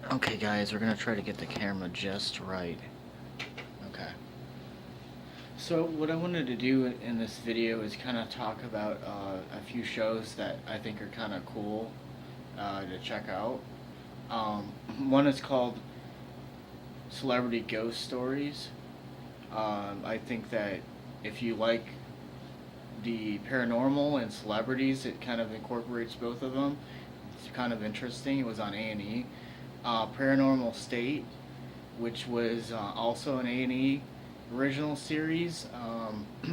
Okay guys, we're gonna try to get the camera just right. Okay. So what I wanted to do in this video is kind of talk about a few shows that I think are kind of cool to check out. Um, One is called Celebrity Ghost Stories. I think that if you like the paranormal and celebrities, it kind of incorporates both of them. It's kind of interesting. It was on A&E. Paranormal State, which was also an A&E original series,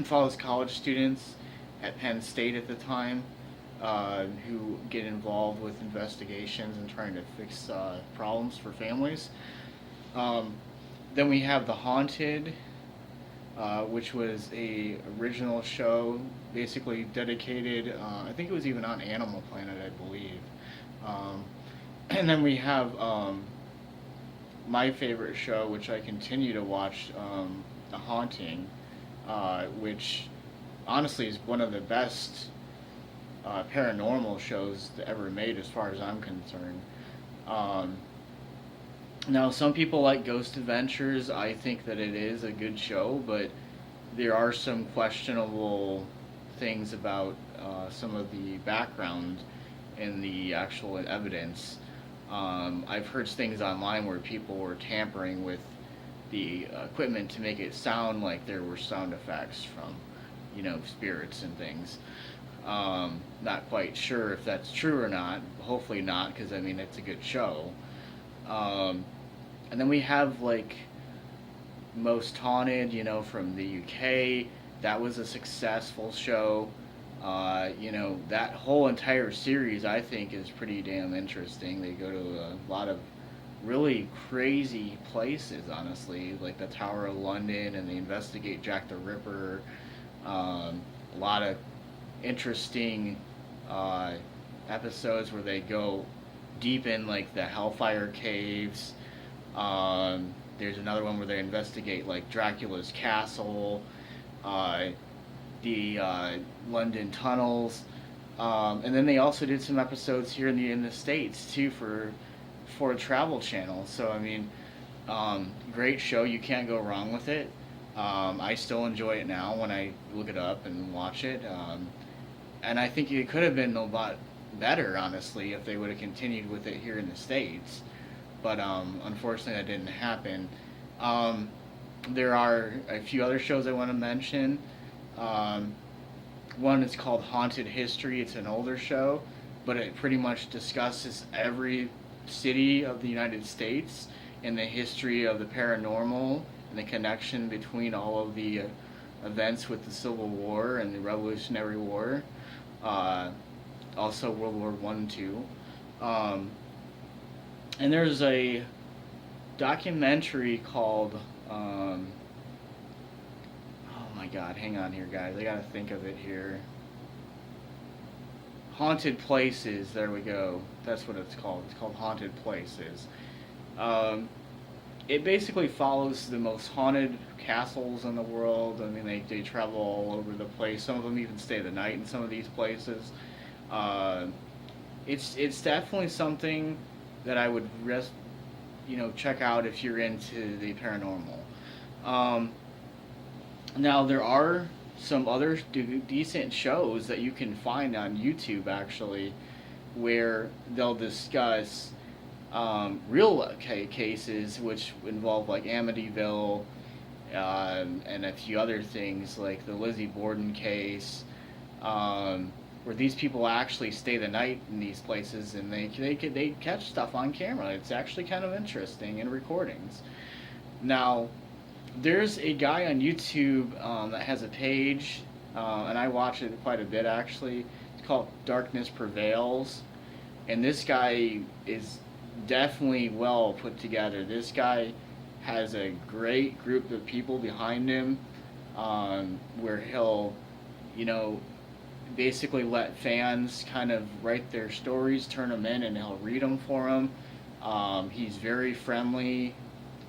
follows college students at Penn State at the time who get involved with investigations and trying to fix problems for families. Um, then we have The Haunted, which was a original show, basically dedicated. I think it was even on Animal Planet, I believe. Um, and then we have my favorite show, which I continue to watch, The Haunting, which honestly is one of the best paranormal shows ever made, as far as I'm concerned. Um, Now, some people like Ghost Adventures. I think that it is a good show, but there are some questionable things about some of the background and the actual evidence. I've heard things online where people were tampering with the equipment to make it sound like there were sound effects from, spirits and things. Not quite sure if that's true or not. Hopefully not, because I mean it's a good show. Um, and then we have like Most Haunted, from the UK. That was a successful show. That whole entire series I think is pretty damn interesting. They go to a lot of really crazy places, honestly, like the Tower of London, and they investigate Jack the Ripper. A lot of interesting uh, episodes where they go deep in like the Hellfire caves. There's another one where they investigate like Dracula's castle, uh, the London tunnels, and then they also did some episodes here in the states too for a travel channel. So I mean, great show. You can't go wrong with it. I still enjoy it now when I look it up and watch it. And I think it could have been a lot better, honestly, if they would have continued with it here in the states. But unfortunately, that didn't happen. Um, there are a few other shows I want to mention. Um, One is called Haunted History. It's an older show, but it pretty much discusses every city of the United States and the history of the paranormal and the connection between all of the events with the Civil War and the Revolutionary War. Uh, Also World War One and Two. Um, and there's a documentary called oh my god, hang on here guys, I gotta think of it here. Haunted Places, there we go. That's what it's called. It's called Haunted Places. Um, it basically follows the most haunted castles in the world. I mean, they travel all over the place. Some of them even stay the night in some of these places. Uh, it's definitely something that I would check out if you're into the paranormal. Um, Now there are some other decent shows that you can find on YouTube actually, where they'll discuss real cases which involve like Amityville and a few other things like the Lizzie Borden case, where these people actually stay the night in these places and they catch stuff on camera. It's actually kind of interesting in recordings. Now, there's a guy on YouTube that has a page, and I watch it quite a bit actually. It's called Darkness Prevails, and this guy is definitely well put together. This guy has a great group of people behind him, where he'll, you know, basically let fans kind of write their stories, turn them in, and he'll read them for them. He's very friendly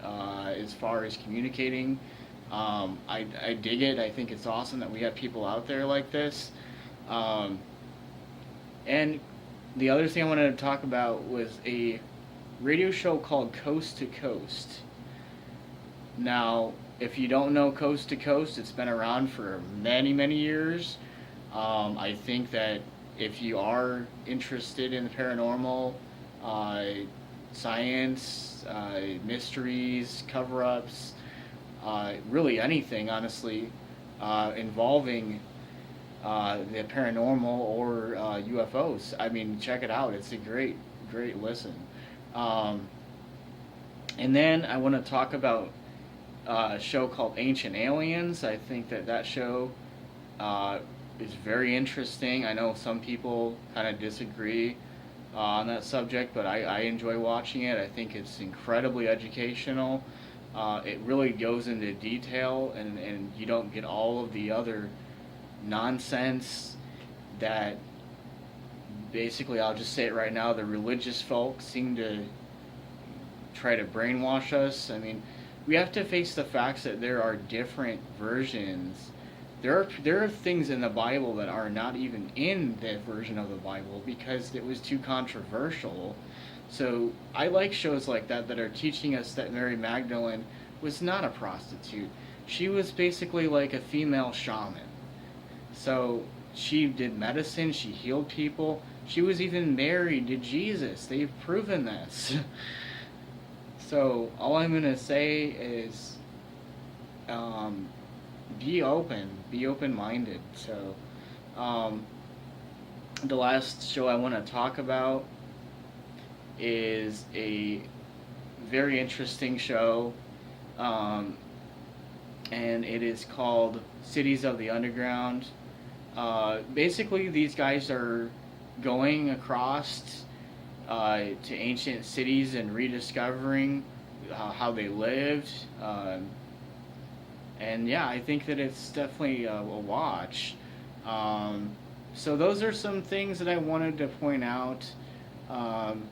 as far as communicating. I dig it. I think it's awesome that we have people out there like this. Um, and the other thing I wanted to talk about was a radio show called Coast to Coast. Now, if you don't know Coast to Coast, it's been around for many, many years. I think that if you are interested in the paranormal, uh, science, mysteries, cover ups, really anything, honestly, involving the paranormal or UFOs, I mean, check it out. It's a great, great listen. Um, and then I want to talk about a show called Ancient Aliens. I think that that show uh, is very interesting. I know some people kind of disagree on that subject, but I enjoy watching it. I think it's incredibly educational. It really goes into detail, and you don't get all of the other nonsense that basically, I'll just say it right now, the religious folks seem to try to brainwash us. I mean, we have to face the facts that there are different versions. There are things in the Bible that are not even in that version of the Bible because it was too controversial. So I like shows like that that are teaching us that Mary Magdalene was not a prostitute. She was basically like a female shaman. So she did medicine, she healed people. She was even married to Jesus. They've proven this. So all I'm gonna say is, um, be open-minded. So, um, the last show I want to talk about is a very interesting show, um, and it is called Cities of the Underground. Basically, these guys are going across to ancient cities and rediscovering how they lived. And yeah, I think that it's definitely a watch. Um, so those are some things that I wanted to point out, um,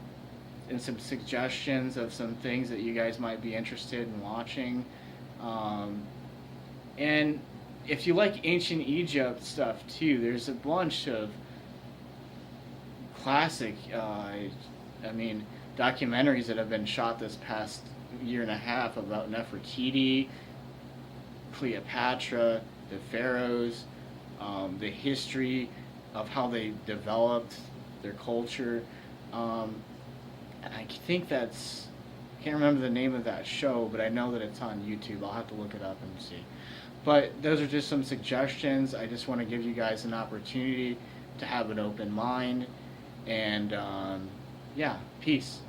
and some suggestions of some things that you guys might be interested in watching. Um, and if you like ancient Egypt stuff too, there's a bunch of classic, I mean, documentaries that have been shot this past year and a half about Nefertiti, Cleopatra, the pharaohs, the history of how they developed their culture. And I think that's, I can't remember the name of that show, but I know that it's on YouTube. I'll have to look it up and see. But those are just some suggestions. I just want to give you guys an opportunity to have an open mind. And yeah, peace.